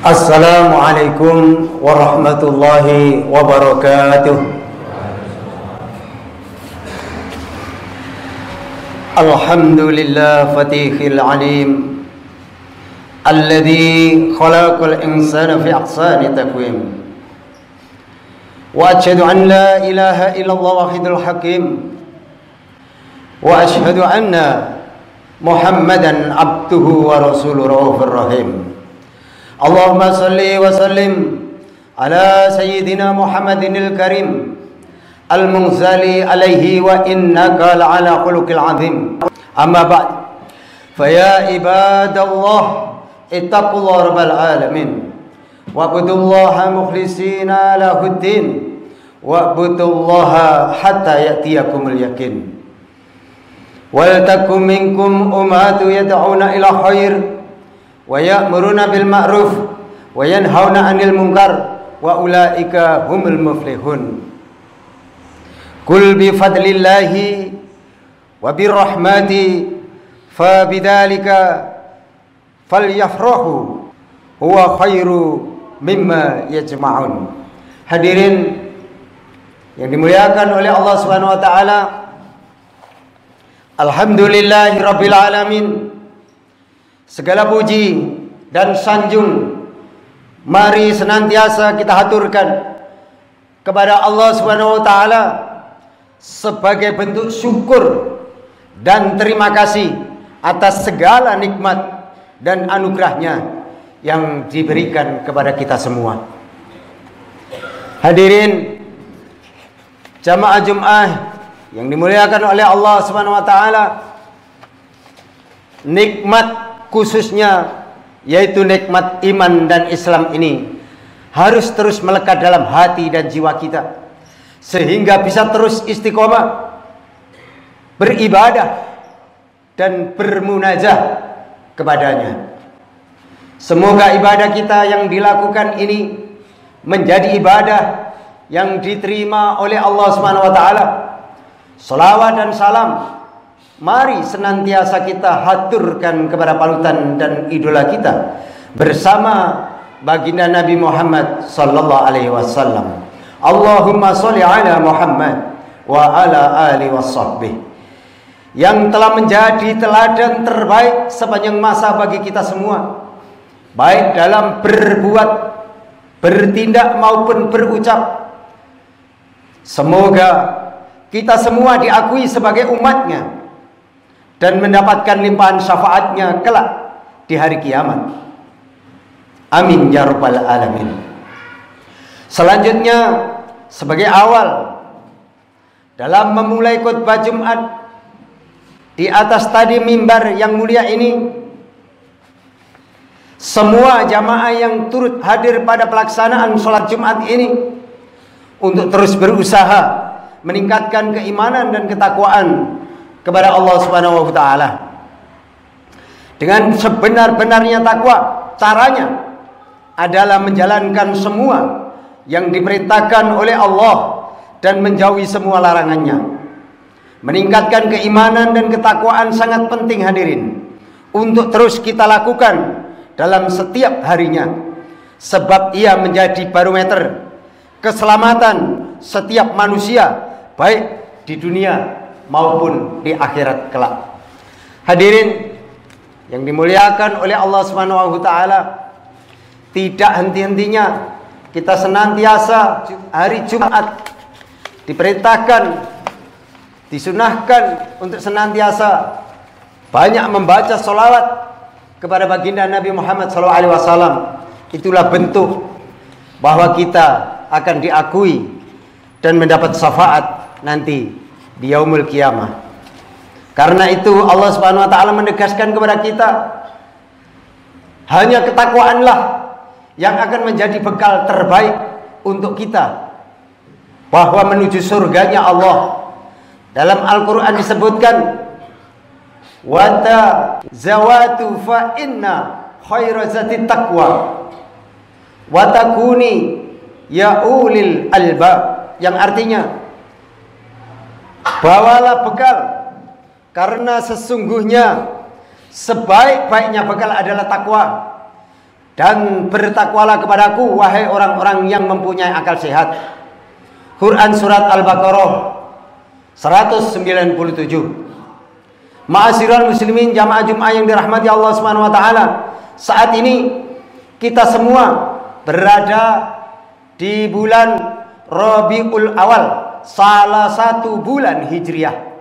Assalamualaikum warahmatullahi wabarakatuh. Alhamdulillah fatihil alim alladhi khalaqal insana fi ahsani taqwim. Wa asyhadu an la ilaha illallah wahidul hakim. Wa asyhadu anna Muhammadan abduhu wa rasuluhu rahim. Allahumma salli wa sallim ala sayyidina Muhammadinil karim al-munzali alaihi wa innaka la'ala khuluqil azim. Amma ba'd, faya ibadallah ittaqullaha rabbal alamin wa'budullaha mukhlishina lahuddin wa'budullaha hatta ya'tiyakumul yakin. Wal takum minkum ummatu yad'una ila khair wa ya'muruna bil ma'ruf wa yanhauna 'anil munkar wa ulaika humul muflihun. Kul bi fadlillahi wa bir rahmati fa bidzalika falyafrahu huwa khairu mimma yajma'un. Hadirin yang dimuliakan oleh Allah Subhanahu wa taala, alhamdulillahi rabbil alamin. Segala puji dan sanjung mari senantiasa kita haturkan kepada Allah Subhanahu wa taala sebagai bentuk syukur dan terima kasih atas segala nikmat dan anugerahnya yang diberikan kepada kita semua. Hadirin jamaah Jumat yang dimuliakan oleh Allah Subhanahu wa taala, nikmat khususnya yaitu nikmat iman dan Islam ini harus terus melekat dalam hati dan jiwa kita sehingga bisa terus istiqomah beribadah dan bermunajah kepadanya. Semoga ibadah kita yang dilakukan ini menjadi ibadah yang diterima oleh Allah Subhanahu wa taala. Salawat dan salam mari senantiasa kita haturkan kepada panutan dan idola kita bersama baginda Nabi Muhammad sallallahu alaihi wasallam. Allahumma sholli ala Muhammad wa ala ali washabbihi, yang telah menjadi teladan terbaik sepanjang masa bagi kita semua, baik dalam berbuat, bertindak maupun berucap. Semoga kita semua diakui sebagai umatnya dan mendapatkan limpahan syafaatnya kelak di hari kiamat. Amin ya rabbal alamin. Selanjutnya, sebagai awal dalam memulai khutbah Jumat di atas tadi mimbar yang mulia ini, semua jamaah yang turut hadir pada pelaksanaan sholat Jumat ini untuk terus berusaha meningkatkan keimanan dan ketakwaan kepada Allah Subhanahu wa taala. Dengan sebenar-benarnya takwa, caranya adalah menjalankan semua yang diperintahkan oleh Allah dan menjauhi semua larangannya. Meningkatkan keimanan dan ketakwaan sangat penting hadirin untuk terus kita lakukan dalam setiap harinya, sebab ia menjadi barometer keselamatan setiap manusia baik di dunia maupun di akhirat kelak. Hadirin yang dimuliakan oleh Allah Subhanahu wa taala, tidak henti-hentinya kita senantiasa hari Jumat diperintahkan, disunahkan untuk senantiasa banyak membaca sholawat kepada baginda Nabi Muhammad SAW. Itulah bentuk bahwa kita akan diakui dan mendapat syafaat nanti di yaumul qiyamah. Karena itu Allah Subhanahu wa taala menegaskan kepada kita, hanya ketakwaanlah yang akan menjadi bekal terbaik untuk kita bahwa menuju surganya Allah. Dalam Al-Qur'an disebutkan, wa tazawatu fa inna khairazati taqwa wa takuni ya ulil albab, yang artinya bawalah bekal karena sesungguhnya sebaik-baiknya bekal adalah takwa. dan bertakwalah kepadaku wahai orang-orang yang mempunyai akal sehat. Quran surat Al-Baqarah 197. Ma'asyiral muslimin jamaah Jumat yang dirahmati Allah Subhanahu wa taala, saat ini kita semua berada di bulan Rabiul Awal, salah satu bulan Hijriah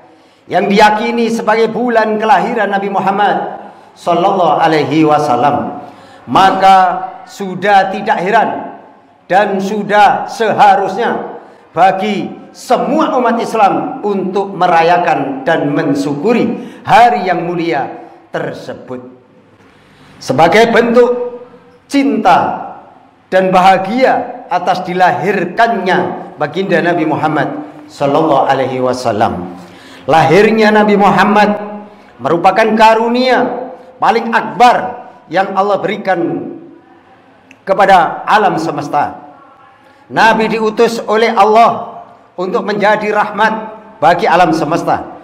yang diyakini sebagai bulan kelahiran Nabi Muhammad sallallahu alaihi wasallam. Maka sudah tidak heran dan sudah seharusnya bagi semua umat Islam untuk merayakan dan mensyukuri hari yang mulia tersebut sebagai bentuk cinta dan bahagia atas dilahirkannya baginda Nabi Muhammad sallallahu alaihi wasallam. Lahirnya Nabi Muhammad merupakan karunia paling akbar yang Allah berikan kepada alam semesta. Nabi diutus oleh Allah untuk menjadi rahmat bagi alam semesta,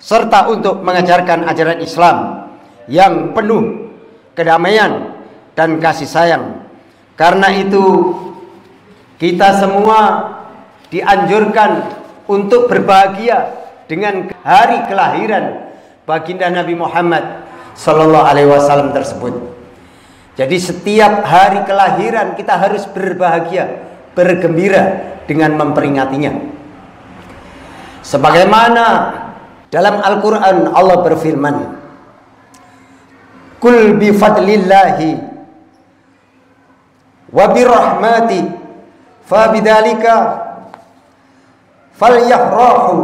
serta untuk mengajarkan ajaran Islam yang penuh kedamaian dan kasih sayang. Karena itu kita semua dianjurkan untuk berbahagia dengan hari kelahiran baginda Nabi Muhammad sallallahu alaihi wasallam tersebut. Jadi setiap hari kelahiran kita harus berbahagia, bergembira dengan memperingatinya. Sebagaimana dalam Al-Quran Allah berfirman, "Kul bi fadlillahi wa bi rahmati fa bidzalika falyafrahu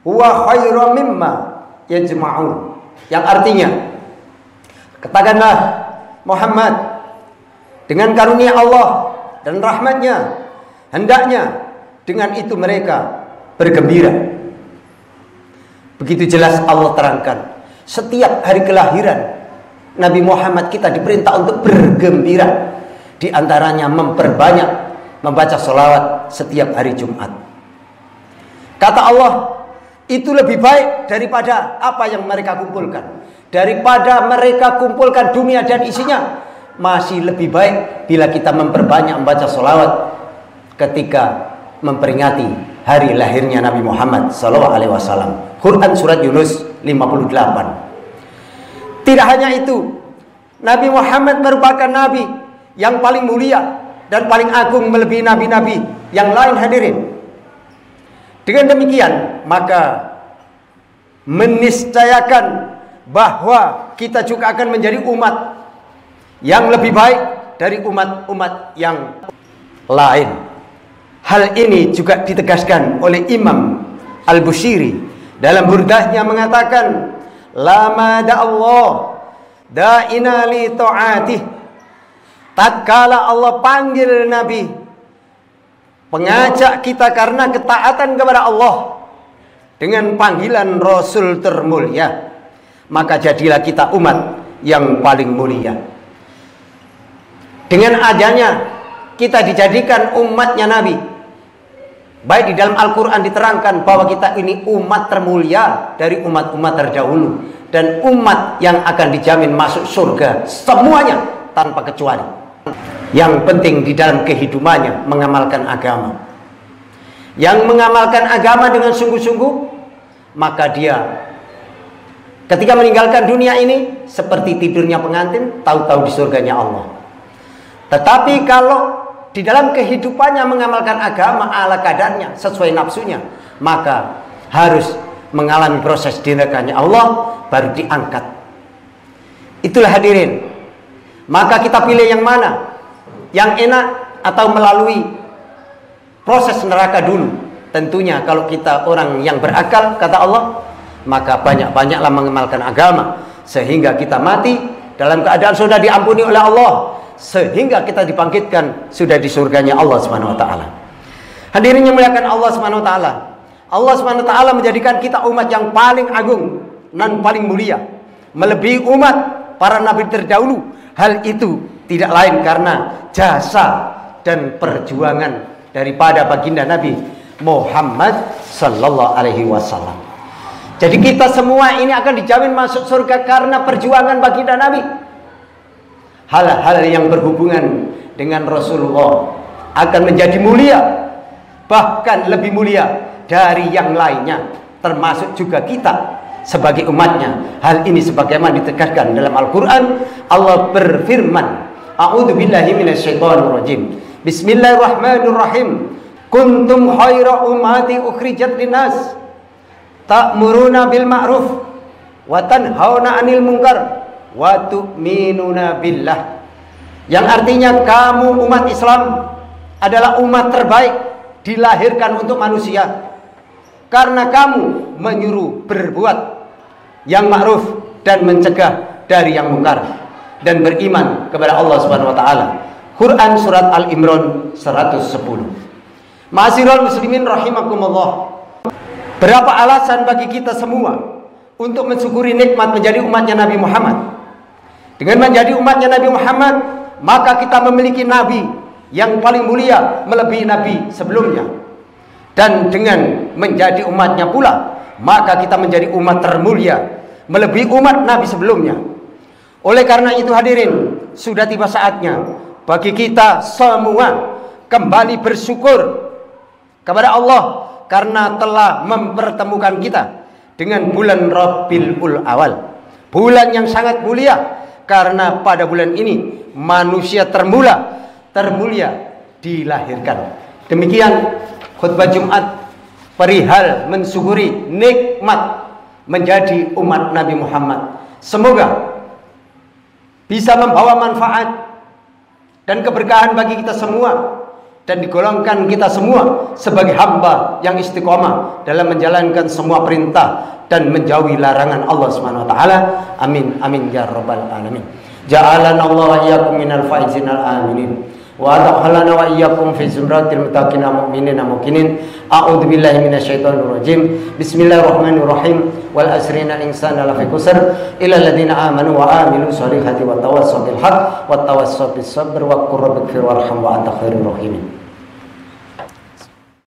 huwa khairum mimma yajma'un." Yang artinya, katakanlah Muhammad, dengan karunia Allah dan rahmatnya, hendaknya dengan itu mereka bergembira. Begitu jelas Allah terangkan, setiap hari kelahiran Nabi Muhammad kita diperintah untuk bergembira. Di antaranya memperbanyak membaca sholawat setiap hari Jumat. Kata Allah, itu lebih baik daripada apa yang mereka kumpulkan. Daripada mereka kumpulkan dunia dan isinya, masih lebih baik bila kita memperbanyak membaca sholawat ketika memperingati hari lahirnya Nabi Muhammad SAW. Quran surat Yunus 58. Tidak hanya itu, Nabi Muhammad merupakan Nabi yang paling mulia dan paling agung melebihi nabi-nabi yang lain hadirin. Dengan demikian, maka meniscayakan bahwa kita juga akan menjadi umat yang lebih baik dari umat-umat yang lain. Hal ini juga ditegaskan oleh Imam Al-Bushiri dalam burdahnya mengatakan, lama da'allah da'ina li ta'atih. Tatkala Allah panggil Nabi, mengajak kita karena ketaatan kepada Allah dengan panggilan Rasul termulia, maka jadilah kita umat yang paling mulia. Dengan adanya kita dijadikan umatnya Nabi, baik di dalam Al-Quran diterangkan bahwa kita ini umat termulia dari umat-umat terdahulu, dan umat yang akan dijamin masuk surga semuanya tanpa kecuali. Yang penting di dalam kehidupannya mengamalkan agama. Yang mengamalkan agama dengan sungguh-sungguh, maka dia ketika meninggalkan dunia ini seperti tidurnya pengantin, tahu-tahu di surganya Allah. Tetapi kalau di dalam kehidupannya mengamalkan agama ala kadarnya, sesuai nafsunya, maka harus mengalami proses di nerekanya Allah baru diangkat. Itulah hadirin. Maka kita pilih yang mana? Yang enak atau melalui proses neraka dulu? Tentunya kalau kita orang yang berakal, kata Allah, maka banyak-banyaklah mengamalkan agama sehingga kita mati dalam keadaan sudah diampuni oleh Allah, sehingga kita dibangkitkan sudah di surganya Allah Subhanahu wa taala. Hadirin yang muliakan Allah Subhanahu wa taala. Allah Subhanahu wa taala menjadikan kita umat yang paling agung dan paling mulia, melebihi umat para nabi terdahulu. Hal itu tidak lain karena jasa dan perjuangan daripada baginda Nabi Muhammad sallallahu alaihi wasallam. Jadi kita semua ini akan dijamin masuk surga karena perjuangan baginda Nabi. hal-hal yang berhubungan dengan Rasulullah akan menjadi mulia, bahkan lebih mulia dari yang lainnya, termasuk juga kita sebagai umatnya. Hal ini sebagaimana ditegaskan dalam Al-Quran. Allah berfirman, a'udzubillahi minasyaitonirrajim, bismillahirrahmanirrahim, kuntum khaira ummati ukhrijat linnas ta'muruna bil ma'ruf wa tanhauna 'anil munkar wa tu'minuna billah. Yang artinya kamu umat Islam adalah umat terbaik dilahirkan untuk manusia, karena kamu menyuruh berbuat yang ma'ruf dan mencegah dari yang mungkar dan beriman kepada Allah Subhanahu wa taala. Quran surat Al-Imran 110. Ma'asyiral muslimin rahimakumullah. Berapa alasan bagi kita semua untuk mensyukuri nikmat menjadi umatnya Nabi Muhammad. Dengan menjadi umatnya Nabi Muhammad, maka kita memiliki nabi yang paling mulia melebihi nabi sebelumnya. Dan dengan menjadi umatnya pula, maka kita menjadi umat termulia melebihi umat nabi sebelumnya. Oleh karena itu hadirin, sudah tiba saatnya bagi kita semua kembali bersyukur kepada Allah karena telah mempertemukan kita dengan bulan Rabiul Awal, bulan yang sangat mulia, karena pada bulan ini manusia termulia dilahirkan. Demikian khutbah Jumat perihal mensyukuri nikmat menjadi umat Nabi Muhammad. Semoga bisa membawa manfaat dan keberkahan bagi kita semua, dan digolongkan kita semua sebagai hamba yang istiqomah dalam menjalankan semua perintah dan menjauhi larangan Allah Subhanahu wa taala. Amin amin ya rabbal alamin. Ja'alana Allah wa iyyakum minal faizinal aminin wa adkhalana wa iyyakum fi zumratil muttaqin mu'minin muqinin. A'udzu billahi minasyaitonir rajim. Bismillahirrahmanirrahim. Wal asri innal insana lafi khusr illa alladziina aamanu wa 'amilus shalihati wa tawassaw bil haqq wa tawassaw bis sabr wa qur rabbighfir warham wa anta khairur rahimin.